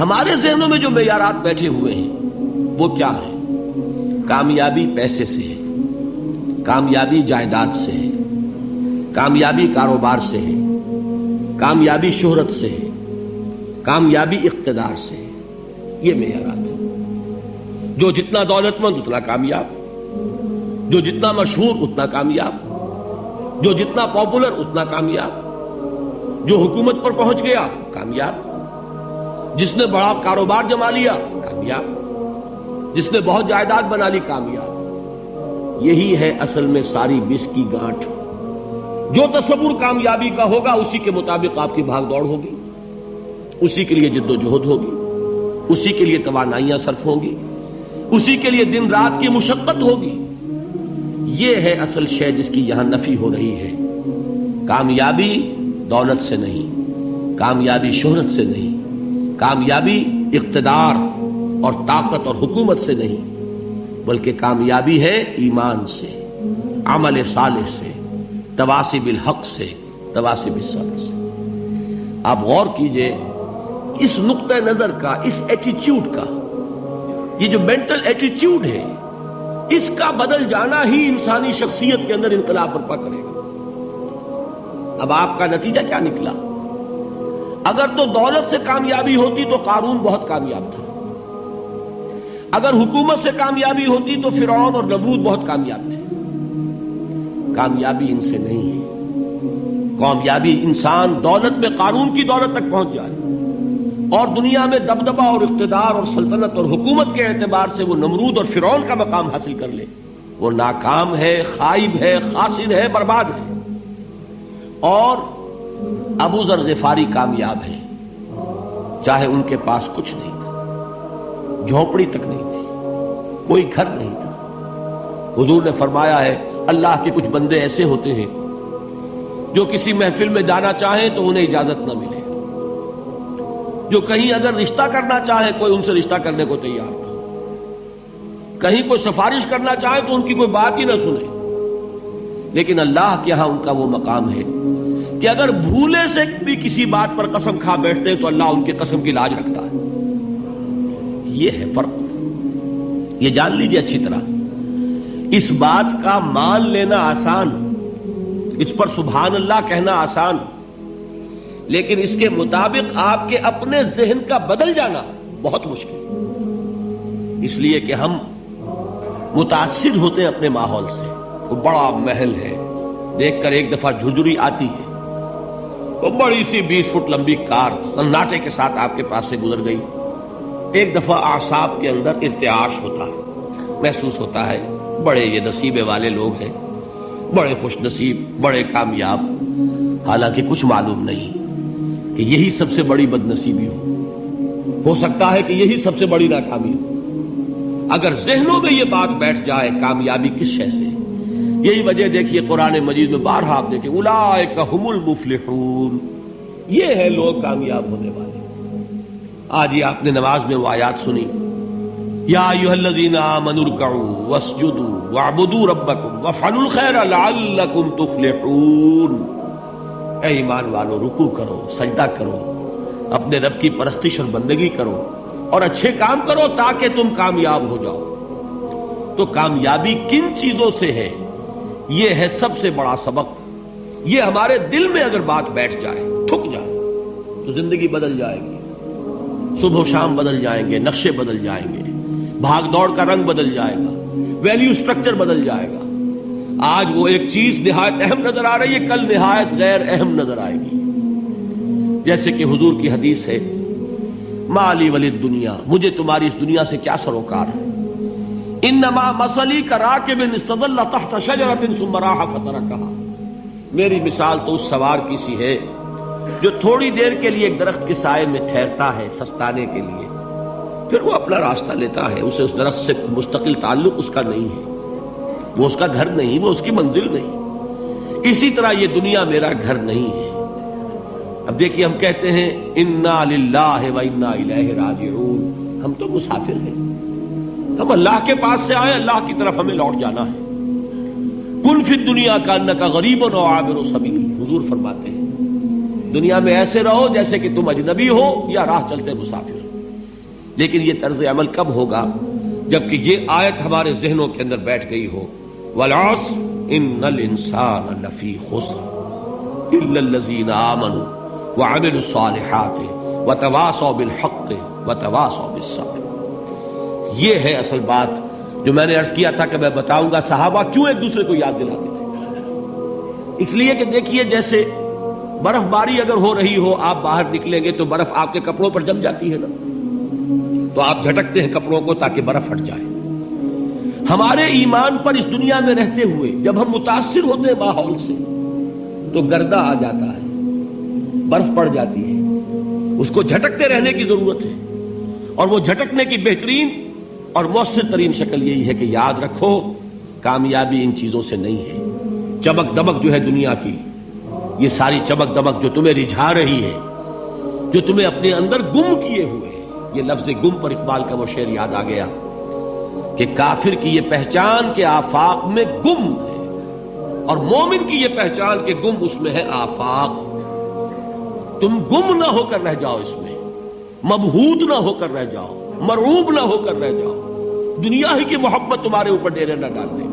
ہمارے ذہنوں میں جو معیارات بیٹھے ہوئے ہیں وہ کیا ہے؟ کامیابی پیسے سے ہے، کامیابی جائیداد سے ہے، کامیابی کاروبار سے ہے، کامیابی شہرت سے ہے، کامیابی اقتدار سے ہے. یہ معیارات ہیں. جو جتنا دولت مند اتنا کامیاب، جو جتنا مشہور اتنا کامیاب، جو جتنا پاپولر اتنا کامیاب، جو حکومت پر پہنچ گیا کامیاب، جس نے بڑا کاروبار جما لیا کامیاب، جس نے بہت جائیداد بنا لی کامیاب. یہی ہے اصل میں ساری بس کی گانٹھ. جو تصور کامیابی کا ہوگا اسی کے مطابق آپ کی بھاگ دوڑ ہوگی، اسی کے لیے جد و جہد ہوگی، اسی کے لیے توانائیاں صرف ہوں گی، اسی کے لیے دن رات کی مشقت ہوگی. یہ ہے اصل شے جس کی یہاں نفی ہو رہی ہے. کامیابی دولت سے نہیں، کامیابی شہرت سے نہیں، کامیابی اقتدار اور طاقت اور حکومت سے نہیں، بلکہ کامیابی ہے ایمان سے، عمل صالح سے، تواصی بالحق سے، تواصی بالصبر سے. آپ غور کیجئے اس نقطہ نظر کا، اس ایٹیچیوڈ کا، یہ جو مینٹل ایٹیچیوڈ ہے اس کا بدل جانا ہی انسانی شخصیت کے اندر انقلاب برپا کرے گا. اب آپ کا نتیجہ کیا نکلا؟ اگر تو دولت سے کامیابی ہوتی تو قارون بہت کامیاب تھا، اگر حکومت سے کامیابی ہوتی تو فرعون اور نمرود بہت کامیاب تھے. کامیابی ان سے نہیں ہے. کامیابی انسان دولت میں قارون کی دولت تک پہنچ جائے اور دنیا میں دبدبہ اور اقتدار اور سلطنت اور حکومت کے اعتبار سے وہ نمرود اور فرعون کا مقام حاصل کر لے، وہ ناکام ہے، خائب ہے، خاسر ہے، برباد ہے. اور ابو ذر غفاری کامیاب ہے، چاہے ان کے پاس کچھ نہیں تھا، جھونپڑی تک نہیں تھی، کوئی گھر نہیں تھا. حضور نے فرمایا ہے اللہ کے کچھ بندے ایسے ہوتے ہیں جو کسی محفل میں جانا چاہیں تو انہیں اجازت نہ ملے، جو کہیں اگر رشتہ کرنا چاہے کوئی ان سے رشتہ کرنے کو تیار نہ ہو، کہیں کوئی سفارش کرنا چاہے تو ان کی کوئی بات ہی نہ سنے. لیکن اللہ کے ہاں ان کا وہ مقام ہے کہ اگر بھولے سے بھی کسی بات پر قسم کھا بیٹھتے ہیں تو اللہ ان کے قسم کی لاج رکھتا ہے. یہ ہے فرق. یہ جان لیجیے اچھی طرح. اس بات کا مان لینا آسان، اس پر سبحان اللہ کہنا آسان، لیکن اس کے مطابق آپ کے اپنے ذہن کا بدل جانا بہت مشکل. اس لیے کہ ہم متاثر ہوتے ہیں اپنے ماحول سے. وہ بڑا محل ہے، دیکھ کر ایک دفعہ جھجری آتی ہے، وہ بڑی سی 20 فٹ لمبی کار سناٹے کے ساتھ آپ کے پاس سے گزر گئی. ایک دفعہ اعصاب کے اندر ارتعاش ہوتا ہے، محسوس ہوتا ہے بڑے یہ نصیبے والے لوگ ہیں، بڑے خوش نصیب، بڑے کامیاب. حالانکہ کچھ معلوم نہیں کہ یہی سب سے بڑی بد نصیبی ہو سکتا ہے کہ یہی سب سے بڑی ناکامی ہو. اگر ذہنوں میں یہ بات بیٹھ جائے کامیابی کس شے سے. یہی وجہ دیکھیے قرآن مجید میں بارہا آپ دیکھیں اولئک ھم المفلحون، یہ ہے لوگ کامیاب ہونے والے. آج ہی آپ نے نماز میں وہ آیات سنی، یا ایھا الذین آمنوا ارکعوا واسجدوا واعبدوا ربکم وافعلوا الخیر لعلکم تفلحون. اے ایمان والو، رکوع کرو، سجدہ کرو، اپنے رب کی پرستش اور بندگی کرو اور اچھے کام کرو تاکہ تم کامیاب ہو جاؤ. تو کامیابی کن چیزوں سے ہے؟ یہ ہے سب سے بڑا سبق. یہ ہمارے دل میں اگر بات بیٹھ جائے، ٹھک جائے، تو زندگی بدل جائے گی. صبح و شام بدل جائیں گے، نقشے بدل جائیں گے، بھاگ دوڑ کا رنگ بدل جائے گا، ویلیو سٹرکچر بدل جائے گا. آج وہ ایک چیز نہایت اہم نظر آ رہی ہے، کل نہایت غیر اہم نظر آئے گی. جیسے کہ حضور کی حدیث ہے، مالی ولی دنیا، مجھے تمہاری اس دنیا سے کیا سروکار ہے. انما مثلی کراکب استظل تحت شجرۃ ثم راح فترکها، میری مثال تو اس سوار کی سی ہے جو تھوڑی دیر کے لیے ایک درخت کے سائے میں ٹھہرتا ہے سستانے کے لیے، پھر وہ اپنا راستہ لیتا ہے. اسے اس درخت سے مستقل تعلق اس کا نہیں ہے، وہ اس کا گھر نہیں، وہ اس کی منزل نہیں. اسی طرح یہ دنیا میرا گھر نہیں ہے. اب دیکھیے ہم کہتے ہیں انا للہ و انا الیہ راجعون، ہم تو مسافر ہیں، ہم اللہ کے پاس سے آئے، اللہ کی طرف ہمیں لوٹ جانا ہے. کن فی الدنیا کانک غریب و عابر سبیل، حضور فرماتے ہیں دنیا میں ایسے رہو جیسے کہ تم اجنبی ہو یا راہ چلتے مسافر. لیکن یہ طرز عمل کب ہوگا؟ جبکہ یہ آیت ہمارے ذہنوں کے اندر بیٹھ گئی ہو، والعصر ان الانسان لفی خسر الا الذین آمنوا وعملوا الصالحات وتواصوا بالحق وتواصوا بالصبر۔ یہ ہے اصل بات جو میں نے عرض کیا تھا کہ میں بتاؤں گا صحابہ کیوں ایک دوسرے کو یاد دلاتے تھے۔ اس لیے کہ دیکھیے جیسے برف باری اگر ہو رہی ہو، آپ باہر نکلیں گے تو برف آپ کے کپڑوں پر جم جاتی ہے نا، تو آپ جھٹکتے ہیں کپڑوں کو تاکہ برف ہٹ جائے۔ ہمارے ایمان پر اس دنیا میں رہتے ہوئے جب ہم متاثر ہوتے ہیں ماحول سے تو گردہ آ جاتا ہے، برف پڑ جاتی ہے، اس کو جھٹکتے رہنے کی ضرورت ہے۔ اور وہ جھٹکنے کی بہترین اور مؤثر ترین شکل یہی ہے کہ یاد رکھو کامیابی ان چیزوں سے نہیں ہے۔ چمک دمک جو ہے دنیا کی، یہ ساری چمک دمک جو تمہیں رجھا رہی ہے، جو تمہیں اپنے اندر گم کیے ہوئے، یہ لفظ گم پر اقبال کا وہ شعر یاد آ گیا کہ کافر کی یہ پہچان کے آفاق میں گم ہے، اور مومن کی یہ پہچان کے گم اس میں ہے آفاق۔ تم گم نہ ہو کر رہ جاؤ اس میں، مبہوت نہ ہو کر رہ جاؤ، مرعوب نہ ہو کر رہ جاؤ، دنیا ہی کی محبت تمہارے اوپر ڈیرے نہ ڈال دے،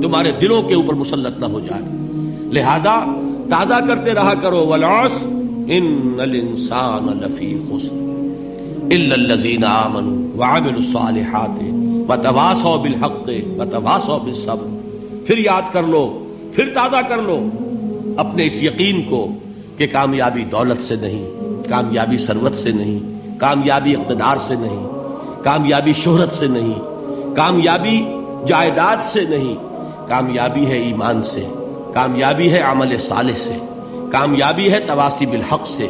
تمہارے دلوں کے اوپر مسلط نہ ہو جائے۔ لہذا تازہ کرتے رہا کرو، والعصر ان الانسان لفی خسر الا الذین آمنوا وعملوا الصالحات وتواصوا بالحق وتواصوا بالصبر۔ پھر یاد کر لو، پھر تازہ کر لو اپنے اس یقین کو کہ کامیابی دولت سے نہیں، کامیابی ثروت سے نہیں، کامیابی اقتدار سے نہیں، کامیابی شہرت سے نہیں، کامیابی جائیداد سے نہیں، کامیابی ہے ایمان سے، کامیابی ہے عمل صالح سے، کامیابی ہے تواصی بالحق سے،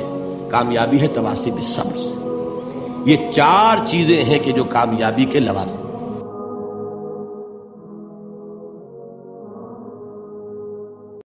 کامیابی ہے تواصی بالصبر سے۔ یہ چار چیزیں ہیں کہ جو کامیابی کے لوازم